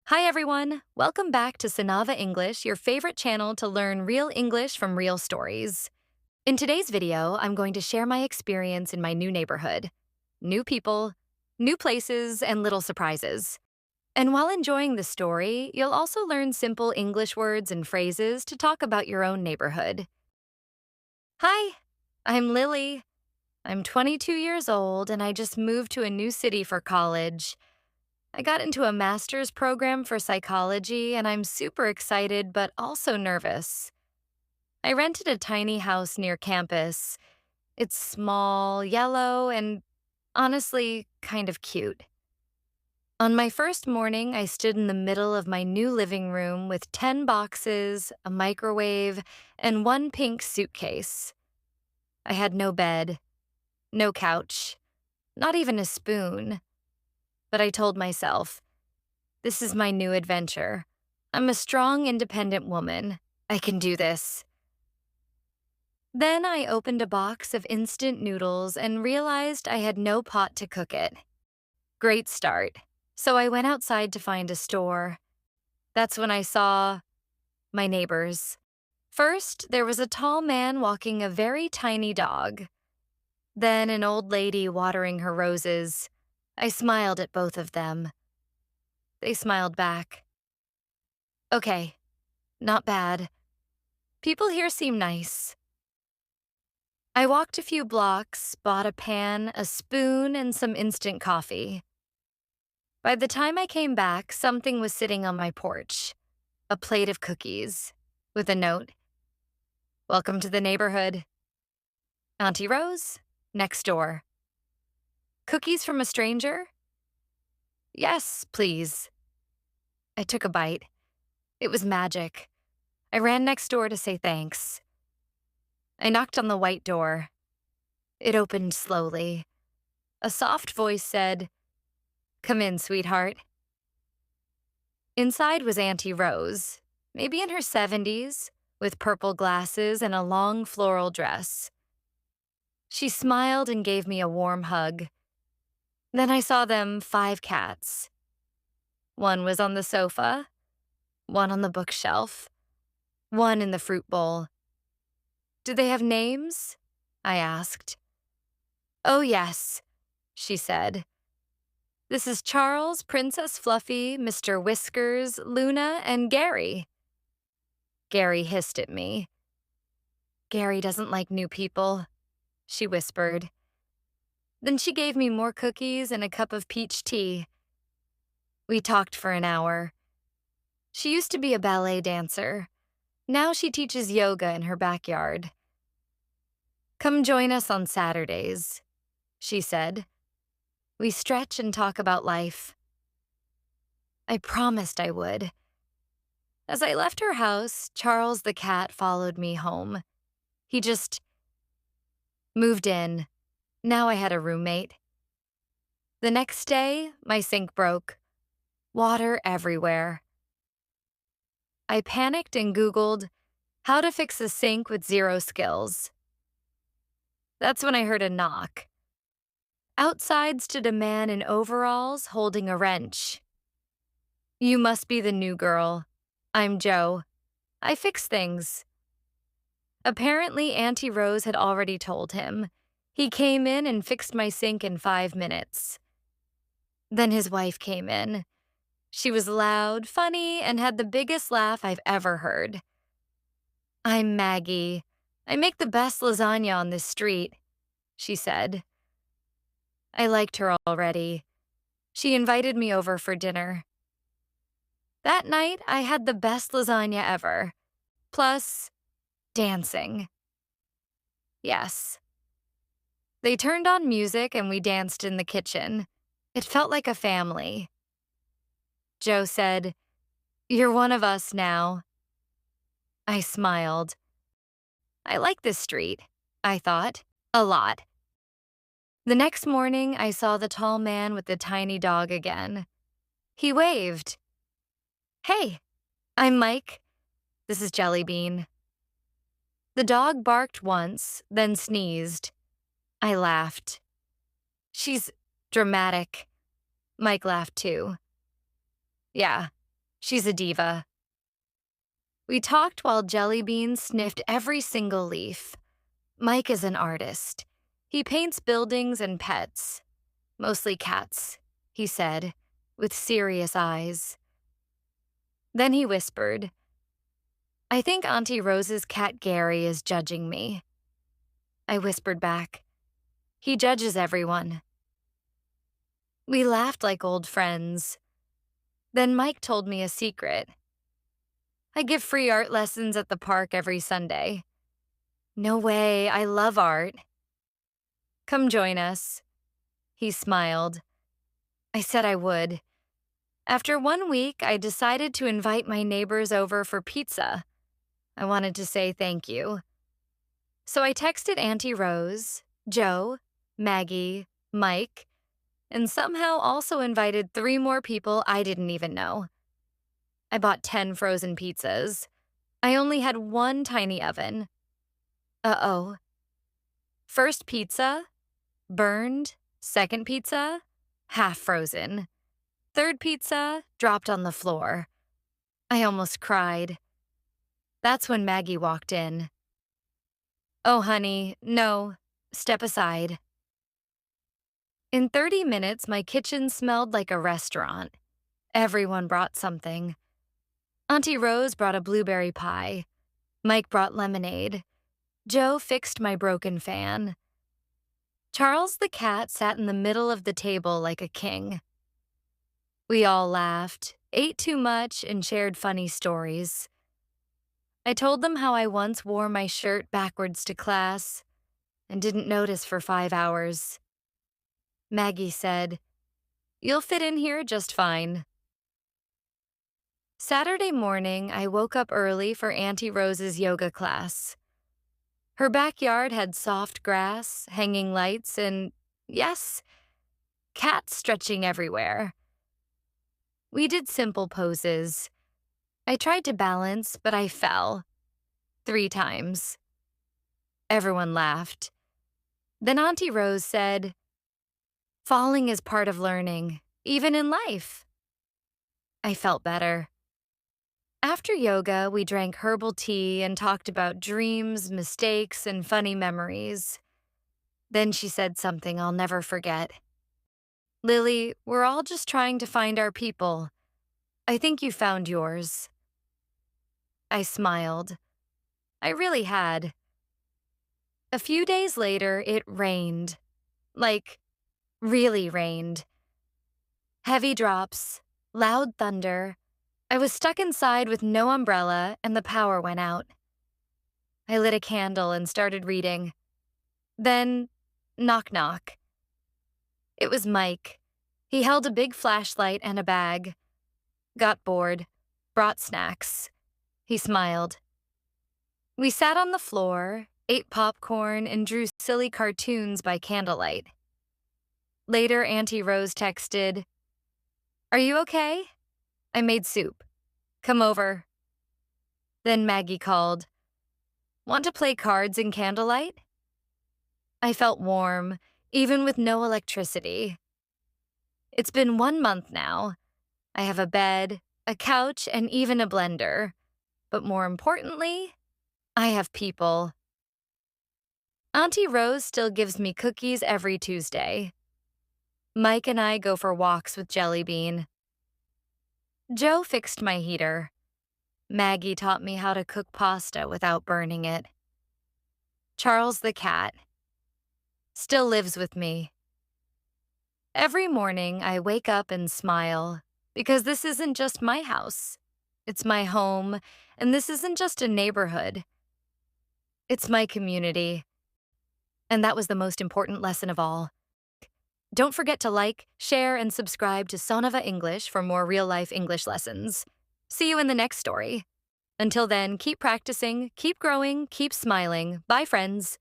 Hi everyone! Welcome back to Sonava English, your favorite channel to learn real English from real stories. In today's video, I'm going to share my experience in my new neighborhood. New people, new places, and little surprises. And while enjoying the story, you'll also learn simple English words and phrases to talk about your own neighborhood. Hi, I'm Lily. I'm 22 years old and I just moved to a new city for college. I got into a master's program for psychology, and I'm super excited but also nervous. I rented a tiny house near campus. It's small, yellow, and honestly, kind of cute. On my first morning, I stood in the middle of my new living room with 10 boxes, a microwave, and one pink suitcase. I had no bed, no couch, not even a spoon. But I told myself, this is my new adventure. I'm a strong, independent woman. I can do this. Then I opened a box of instant noodles and realized I had no pot to cook it. Great start. So I went outside to find a store. That's when I saw my neighbors. First, there was a tall man walking a very tiny dog. Then an old lady watering her roses. I smiled at both of them. They smiled back. Okay, not bad. People here seem nice. I walked a few blocks, bought a pan, a spoon, and some instant coffee. By the time I came back, something was sitting on my porch. A plate of cookies, with a note. Welcome to the neighborhood. Auntie Rose, next door. Cookies from a stranger? Yes, please. I took a bite. It was magic. I ran next door to say thanks. I knocked on the white door. It opened slowly. A soft voice said, "Come in, sweetheart." Inside was Auntie Rose, maybe in her 70s, with purple glasses and a long floral dress. She smiled and gave me a warm hug. Then I saw them 5 cats. One was on the sofa, one on the bookshelf, one in the fruit bowl. "Do they have names?" I asked. "Oh, yes," she said. "This is Charles, Princess Fluffy, Mr. Whiskers, Luna, and Gary." Gary hissed at me. "Gary doesn't like new people," she whispered. Then she gave me more cookies and a cup of peach tea. We talked for an hour. She used to be a ballet dancer. Now she teaches yoga in her backyard. "Come join us on Saturdays," she said. "We stretch and talk about life." I promised I would. As I left her house, Charles the cat followed me home. He just moved in. Now I had a roommate. The next day, my sink broke. Water everywhere. I panicked and Googled how to fix a sink with zero skills. That's when I heard a knock. Outside stood a man in overalls holding a wrench. "You must be the new girl. I'm Joe. I fix things." Apparently, Auntie Rose had already told him. He came in and fixed my sink in 5 minutes. Then his wife came in. She was loud, funny, and had the biggest laugh I've ever heard. "I'm Maggie. I make the best lasagna on this street," she said. I liked her already. She invited me over for dinner. That night, I had the best lasagna ever. Plus, dancing. Yes. They turned on music and we danced in the kitchen. It felt like a family. Joe said, "You're one of us now." I smiled. I like this street, I thought, a lot. The next morning, I saw the tall man with the tiny dog again. He waved. "Hey, I'm Mike. This is Jellybean." The dog barked once, then sneezed. I laughed. "She's dramatic." Mike laughed too. "Yeah, She's a diva. We talked while Jelly Bean sniffed every single leaf. Mike is an artist. He paints buildings and pets, mostly cats, he said, with serious eyes. Then he whispered, I think Auntie Rose's cat Gary is judging me. I whispered back, he judges everyone. We laughed like old friends. Then Mike told me a secret. I give free art lessons at the park every Sunday. No way, I love art. Come join us. He smiled. I said I would. After 1 week, I decided to invite my neighbors over for pizza. I wanted to say thank you. So I texted Auntie Rose, Joe, Maggie, Mike, and somehow also invited 3 more people I didn't even know. I bought 10 frozen pizzas. I only had 1 tiny oven. Uh-oh. First pizza, burned. Second pizza, half frozen. Third pizza, dropped on the floor. I almost cried. That's when Maggie walked in. Oh, honey, no. Step aside. In 30 minutes, my kitchen smelled like a restaurant. Everyone brought something. Auntie Rose brought a blueberry pie. Mike brought lemonade. Joe fixed my broken fan. Charles the cat sat in the middle of the table like a king. We all laughed, ate too much, and shared funny stories. I told them how I once wore my shirt backwards to class and didn't notice for 5 hours. Maggie said, "You'll fit in here just fine." Saturday morning, I woke up early for Auntie Rose's yoga class. Her backyard had soft grass, hanging lights, and, yes, cats stretching everywhere. We did simple poses. I tried to balance, but I fell. 3 times. Everyone laughed. Then Auntie Rose said, falling is part of learning, even in life. I felt better. After yoga, we drank herbal tea and talked about dreams, mistakes, and funny memories. Then she said something I'll never forget. Lily, we're all just trying to find our people. I think you found yours. I smiled. I really had. A few days later, it rained. Like, really rained. Heavy drops, loud thunder. I was stuck inside with no umbrella, and the power went out. I lit a candle and started reading. Then, knock knock. It was Mike. He held a big flashlight and a bag. Got bored. Brought snacks. He smiled. We sat on the floor, ate popcorn, and drew silly cartoons by candlelight. Later, Auntie Rose texted, "Are you okay? I made soup. Come over." Then Maggie called, "Want to play cards in candlelight?" I felt warm, even with no electricity. It's been 1 month now. I have a bed, a couch, and even a blender. But more importantly, I have people. Auntie Rose still gives me cookies every Tuesday. Mike and I go for walks with Jelly Bean. Joe fixed my heater. Maggie taught me how to cook pasta without burning it. Charles the cat still lives with me. Every morning, I wake up and smile because this isn't just my house. It's my home, and this isn't just a neighborhood. It's my community. And that was the most important lesson of all. Don't forget to like, share, and subscribe to Sonava English for more real-life English lessons. See you in the next story. Until then, keep practicing, keep growing, keep smiling. Bye, friends.